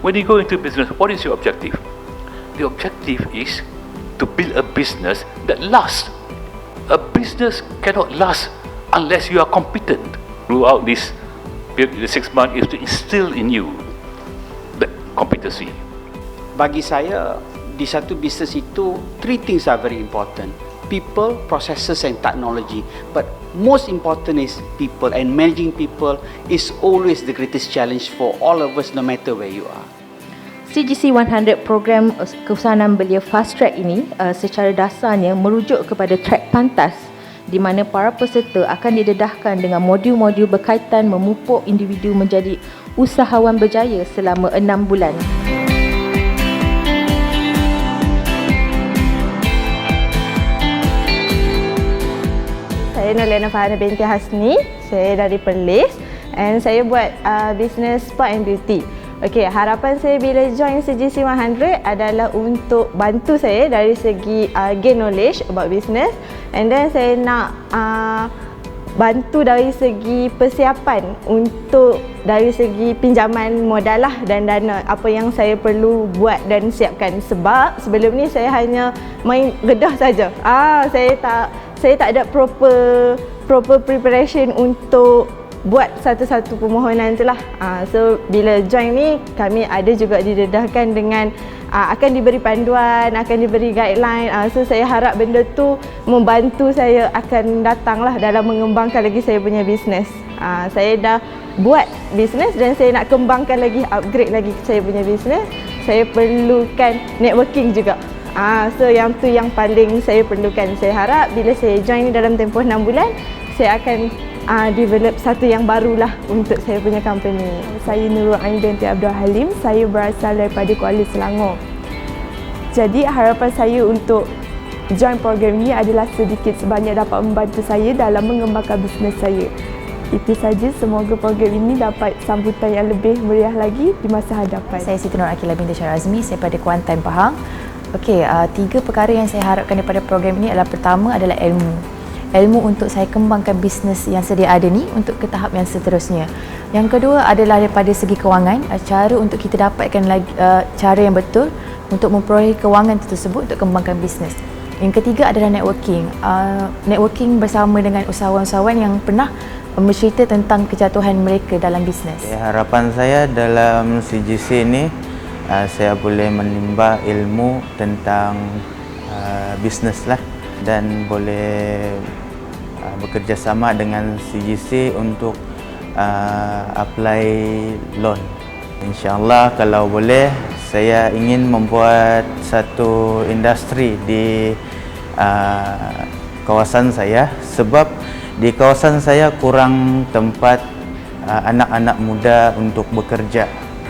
when you go into business, what is your objective? The objective is to build a business that lasts. A business cannot last unless you are competent. Throughout this period, the 6 months, is to instill in you that competency. Bagi saya, di satu bisnes itu, 3 things are very important. People, processes and technology. But most important is people, and managing people is always the greatest challenge for all of us, no matter where you are. CGC 100 program keusahanan belia fast track ini secara dasarnya merujuk kepada track pantas di mana para peserta akan didedahkan dengan modul-modul berkaitan memupuk individu menjadi usahawan berjaya selama 6 bulan. Saya Nurliana Farhana binti Hasni, saya dari Perlis and saya buat bisnes spa and beauty. Okey, harapan saya bila join CGC 100 adalah untuk bantu saya dari segi gain knowledge about business, and then saya nak bantu dari segi persiapan untuk dari segi pinjaman modal lah dan dana apa yang saya perlu buat dan siapkan, sebab sebelum ni saya hanya main gedah saja. Saya tak ada proper preparation untuk buat satu-satu permohonan tu lah. So bila join ni kami ada juga didedahkan dengan akan diberi panduan, akan diberi guideline. So saya harap benda tu membantu saya akan datang lah dalam mengembangkan lagi saya punya bisnes. Saya dah buat bisnes dan saya nak kembangkan lagi, upgrade lagi saya punya bisnes. Saya perlukan networking juga. So yang tu yang paling saya perlukan. Saya harap bila saya join ni dalam tempoh 6 bulan, saya akan develop satu yang barulah untuk saya punya company. Saya Nurul Ain binti Abdul Halim, saya berasal daripada Kuala Selangor. Jadi harapan saya untuk join program ini adalah sedikit sebanyak dapat membantu saya dalam mengembangkan bisnes saya. Itu saja, semoga program ini dapat sambutan yang lebih meriah lagi di masa hadapan. Saya Siti Nur Akilah binti Syarazmi, saya pada Kuantan, Pahang. Okey, 3 perkara yang saya harapkan daripada program ini adalah pertama adalah ilmu untuk saya kembangkan bisnes yang sedia ada ni untuk ke tahap yang seterusnya. Yang kedua adalah daripada segi kewangan, cara untuk kita dapatkan cara yang betul untuk memperolehi kewangan tersebut untuk kembangkan bisnes. Yang ketiga adalah networking. Networking bersama dengan usahawan-usahawan yang pernah bercerita tentang kejatuhan mereka dalam bisnes. Harapan saya dalam CGC ini saya boleh menimba ilmu tentang bisnes lah, dan boleh bekerjasama dengan CGC untuk apply loan. InsyaAllah kalau boleh, saya ingin membuat satu industri di kawasan saya, sebab di kawasan saya kurang tempat anak-anak muda untuk bekerja.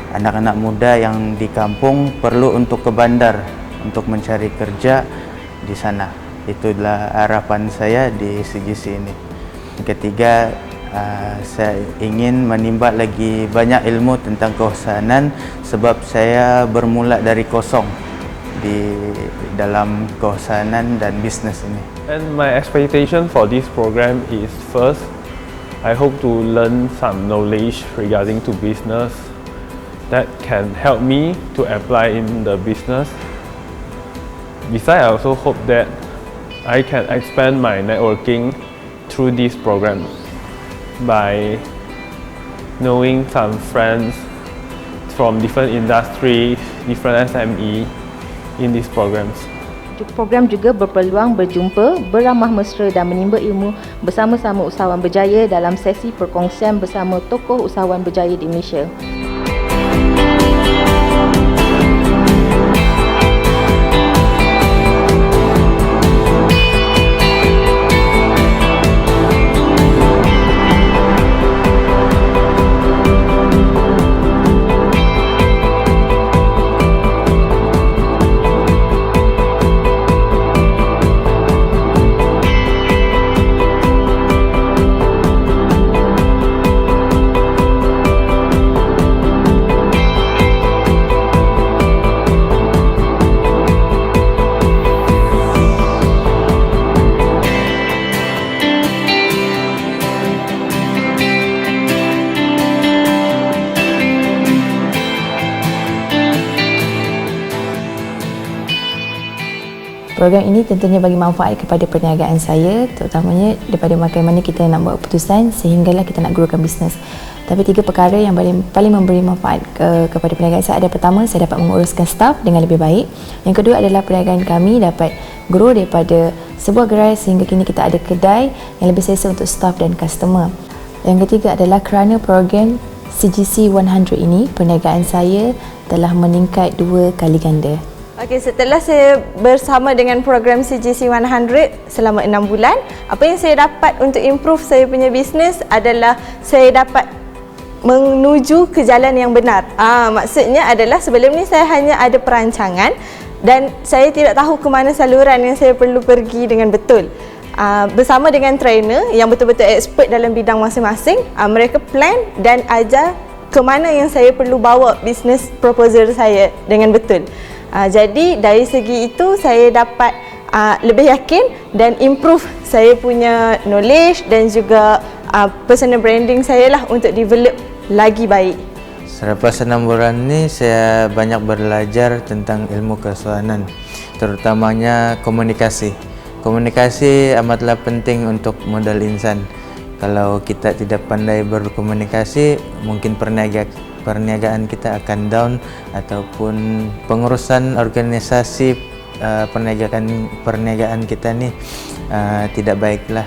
Anak-anak muda yang di kampung perlu untuk ke bandar untuk mencari kerja di sana. Itulah harapan saya di CGC ini. Ketiga, saya ingin menimba lagi banyak ilmu tentang keusahanan, sebab saya bermula dari kosong di dalam keusahanan dan bisnes ini. And my expectation for this program is, first, I hope to learn some knowledge regarding to business that can help me to apply in the business. Besides, I also hope that I can expand my networking through this program by knowing some friends from different industries, different SME in these programs. Program juga berpeluang berjumpa, beramah mesra dan menimba ilmu bersama-sama usahawan berjaya dalam sesi perkongsian bersama tokoh usahawan berjaya di Malaysia. Program ini tentunya bagi manfaat kepada perniagaan saya, terutamanya daripada bagaimana kita nak buat keputusan sehinggalah kita nak grow bisnes. Tapi 3 perkara yang paling memberi manfaat kepada perniagaan saya ada, pertama, saya dapat menguruskan staff dengan lebih baik. Yang kedua adalah perniagaan kami dapat grow daripada sebuah gerai sehingga kini kita ada kedai yang lebih selesa untuk staff dan customer. Yang ketiga adalah kerana program CGC 100 ini, perniagaan saya telah meningkat 2 kali ganda. Okey, setelah saya bersama dengan program CGC 100 selama 6 bulan, apa yang saya dapat untuk improve saya punya bisnes adalah saya dapat menuju ke jalan yang benar. Maksudnya adalah sebelum ni saya hanya ada perancangan dan saya tidak tahu ke mana saluran yang saya perlu pergi dengan betul. Bersama dengan trainer yang betul-betul expert dalam bidang masing-masing, mereka plan dan ajar ke mana yang saya perlu bawa bisnes proposal saya dengan betul. Jadi dari segi itu saya dapat lebih yakin dan improve saya punya knowledge dan juga personal branding saya lah untuk develop lagi baik. Selepas 6 bulan ni saya banyak belajar tentang ilmu keuangan, terutamanya komunikasi. Komunikasi amatlah penting untuk modal insan. Kalau kita tidak pandai berkomunikasi, mungkin perniagaan kita akan down ataupun pengurusan organisasi perniagaan kita ni tidak baiklah.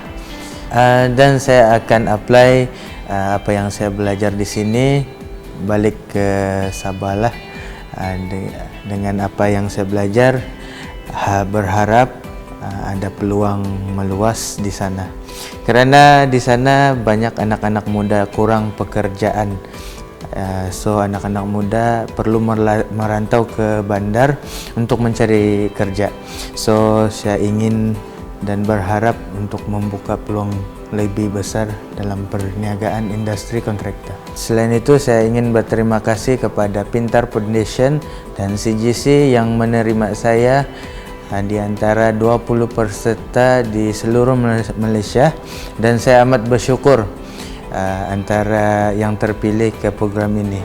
Dan saya akan apply apa yang saya belajar di sini balik ke Sabah lah. Dengan apa yang saya belajar, berharap ada peluang meluas di sana. Kerana di sana banyak anak-anak muda kurang pekerjaan. So anak-anak muda perlu merantau ke bandar untuk mencari kerja. So saya ingin dan berharap untuk membuka peluang lebih besar dalam perniagaan industri kontraktor. Selain itu, saya ingin berterima kasih kepada Pintar Foundation dan CGC yang menerima saya di antara 20 peserta di seluruh Malaysia, dan saya amat bersyukur antara yang terpilih ke program ini.